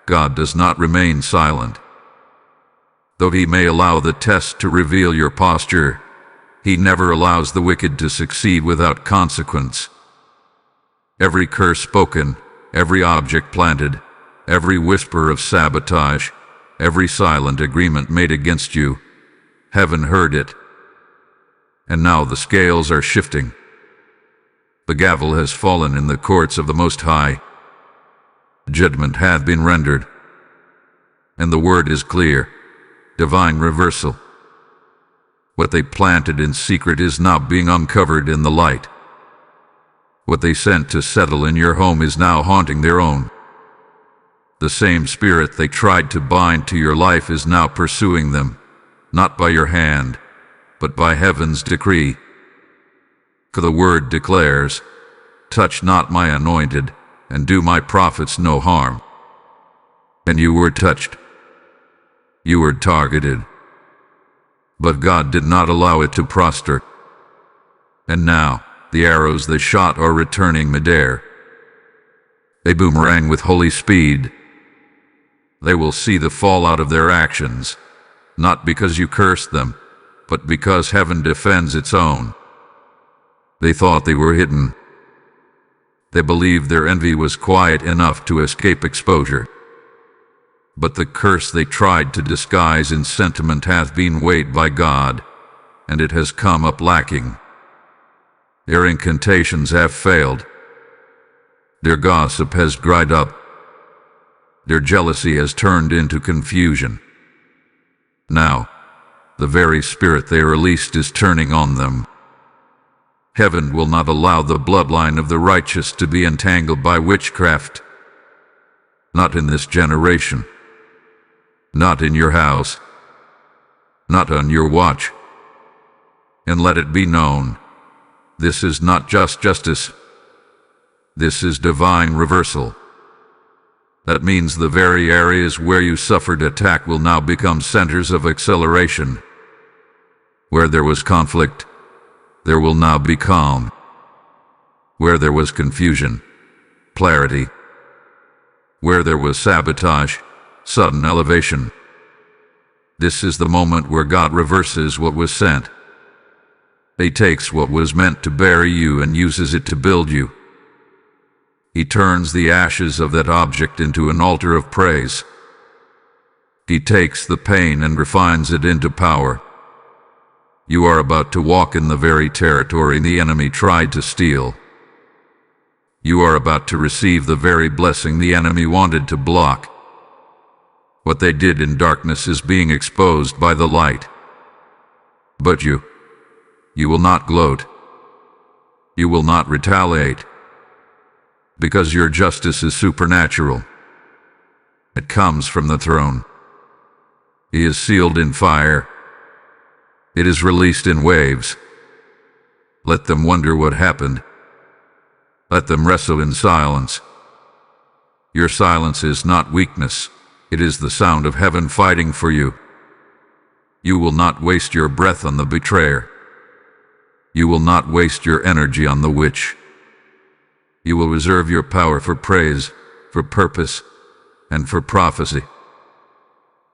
God does not remain silent. Though he may allow the test to reveal your posture, he never allows the wicked to succeed without consequence. Every curse spoken, every object planted, every whisper of sabotage, every silent agreement made against you, heaven heard it. And now the scales are shifting. The gavel has fallen in the courts of the Most High. Judgment hath been rendered. And the word is clear, divine reversal. What they planted in secret is now being uncovered in the light. What they sent to settle in your home is now haunting their own. The same spirit they tried to bind to your life is now pursuing them, not by your hand, but by heaven's decree. For the word declares, touch not my anointed, and do my prophets no harm. And you were touched. You were targeted. But God did not allow it to prosper. And now, the arrows they shot are returning midair. They boomerang with holy speed. They will see the fallout of their actions, not because you cursed them, but because heaven defends its own. They thought they were hidden. They believed their envy was quiet enough to escape exposure. But the curse they tried to disguise in sentiment hath been weighed by God, and it has come up lacking. Their incantations have failed. Their gossip has dried up. Their jealousy has turned into confusion. Now, the very spirit they released is turning on them. Heaven will not allow the bloodline of the righteous to be entangled by witchcraft. Not in this generation. Not in your house. Not on your watch. And let it be known, this is not just justice. This is divine reversal. That means the very areas where you suffered attack will now become centers of acceleration. Where there was conflict, there will now be calm. Where there was confusion, clarity. Where there was sabotage, sudden elevation. This is the moment where God reverses what was sent. He takes what was meant to bury you and uses it to build you. He turns the ashes of that object into an altar of praise. He takes the pain and refines it into power. You are about to walk in the very territory the enemy tried to steal. You are about to receive the very blessing the enemy wanted to block. What they did in darkness is being exposed by the light. But you will not gloat. You will not retaliate. Because your justice is supernatural. It comes from the throne. He is sealed in fire. It is released in waves. Let them wonder what happened. Let them wrestle in silence. Your silence is not weakness. It is the sound of heaven fighting for you. You will not waste your breath on the betrayer. You will not waste your energy on the witch. You will reserve your power for praise, for purpose, and for prophecy.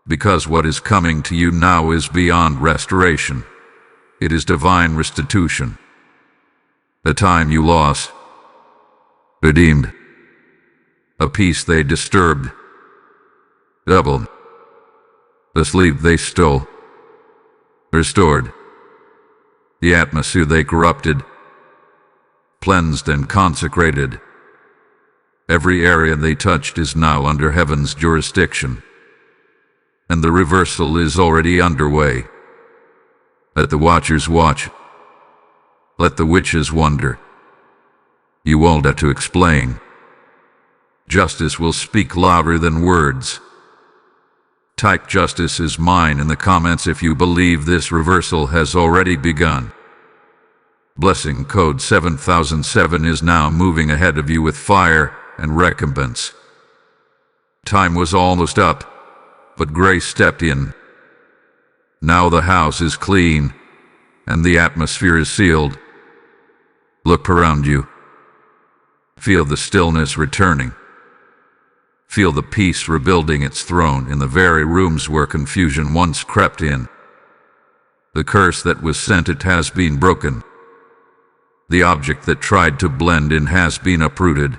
Because what is coming to you now is beyond restoration. It is divine restitution. The time you lost, redeemed. A peace they disturbed, doubled. The sleep they stole, restored. The atmosphere they corrupted, cleansed and consecrated. Every area they touched is now under heaven's jurisdiction. And the reversal is already underway. Let the watchers watch. Let the witches wonder. You won't have to explain. Justice will speak louder than words. Type "justice is mine" in the comments if you believe this reversal has already begun. Blessing code 7007 is now moving ahead of you with fire and recompense. Time was almost up, but grace stepped in. Now the house is clean, and the atmosphere is sealed. Look around you. Feel the stillness returning. Feel the peace rebuilding its throne in the very rooms where confusion once crept in. The curse that was sent it has been broken. The object that tried to blend in has been uprooted.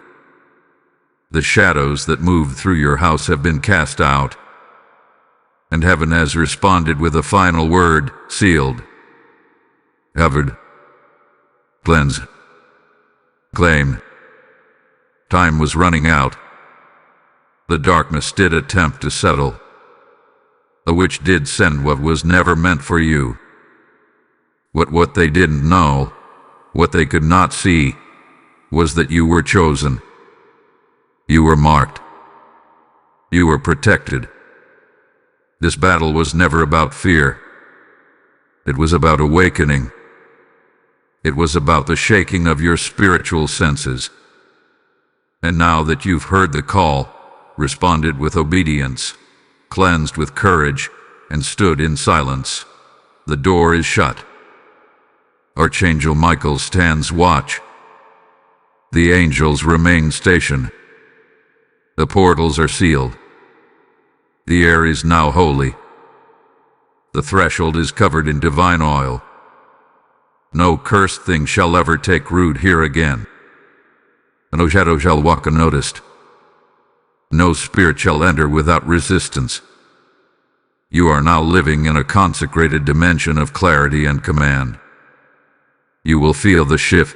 The shadows that moved through your house have been cast out. And heaven has responded with a final word: sealed, covered, cleansed, claimed. Time was running out. The darkness did attempt to settle. The witch did send what was never meant for you. What they didn't know, what they could not see, was that you were chosen. You were marked. You were protected. This battle was never about fear. It was about awakening. It was about the shaking of your spiritual senses. And now that you've heard the call, responded with obedience, cleansed with courage, and stood in silence, the door is shut. Archangel Michael stands watch. The angels remain stationed. The portals are sealed. The air is now holy. The threshold is covered in divine oil. No cursed thing shall ever take root here again. No shadow shall walk unnoticed. No spirit shall enter without resistance. You are now living in a consecrated dimension of clarity and command. You will feel the shift.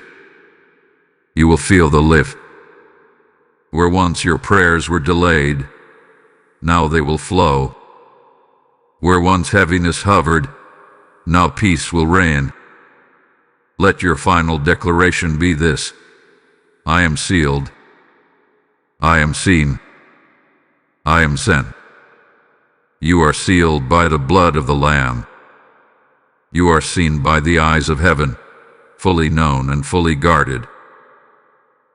You will feel the lift. Where once your prayers were delayed, now they will flow. Where once heaviness hovered, now peace will reign. Let your final declaration be this: I am sealed. I am seen. I am sent. You are sealed by the blood of the Lamb. You are seen by the eyes of heaven, fully known and fully guarded.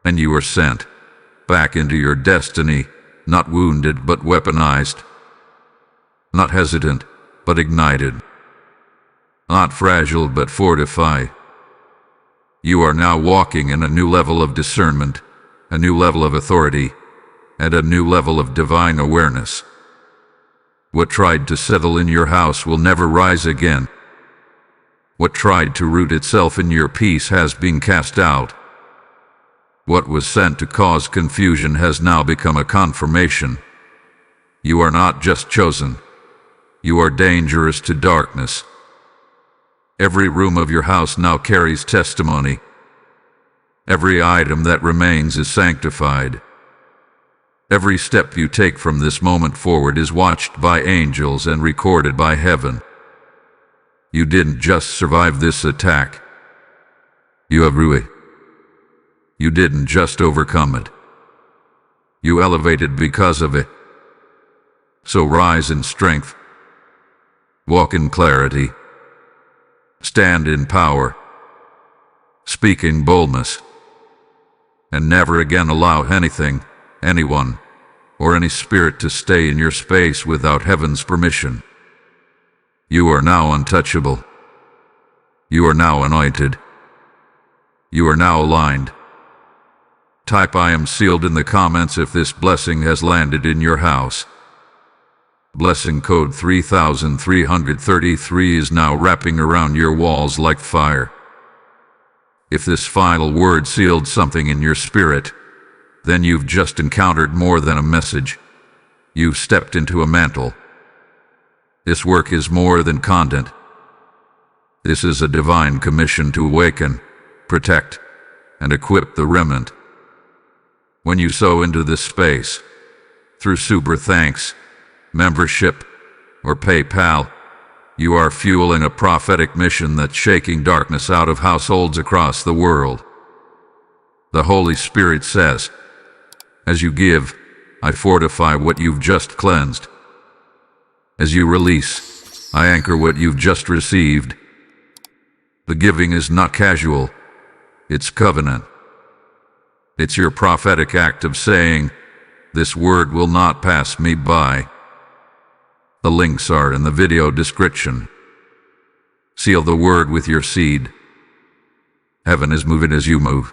And you are sent back into your destiny, not wounded but weaponized, not hesitant but ignited, not fragile but fortified. You are now walking in a new level of discernment, a new level of authority, and a new level of divine awareness. What tried to settle in your house will never rise again. What tried to root itself in your peace has been cast out. What was sent to cause confusion has now become a confirmation. You are not just chosen. You are dangerous to darkness. Every room of your house now carries testimony. Every item that remains is sanctified. Every step you take from this moment forward is watched by angels and recorded by heaven. You didn't just survive this attack. You have ruined. You didn't just overcome it. You elevated because of it. So rise in strength. Walk in clarity. Stand in power. Speak in boldness. And never again allow anything, anyone, or any spirit to stay in your space without heaven's permission. You are now untouchable. You are now anointed. You are now aligned. Type I am sealed in the comments if this blessing has landed in your house. Blessing code 3333 is now wrapping around your walls like fire. If this final word sealed something in your spirit, then you've just encountered more than a message. You've stepped into a mantle. This work is more than content. This is a divine commission to awaken, protect, and equip the remnant. When you sow into this space, through super thanks, membership, or PayPal, you are fueling a prophetic mission that's shaking darkness out of households across the world. The Holy Spirit says, as you give, I fortify what you've just cleansed. As you release, I anchor what you've just received. The giving is not casual, it's covenant. It's your prophetic act of saying, this word will not pass me by. The links are in the video description. Seal the word with your seed. Heaven is moving as you move.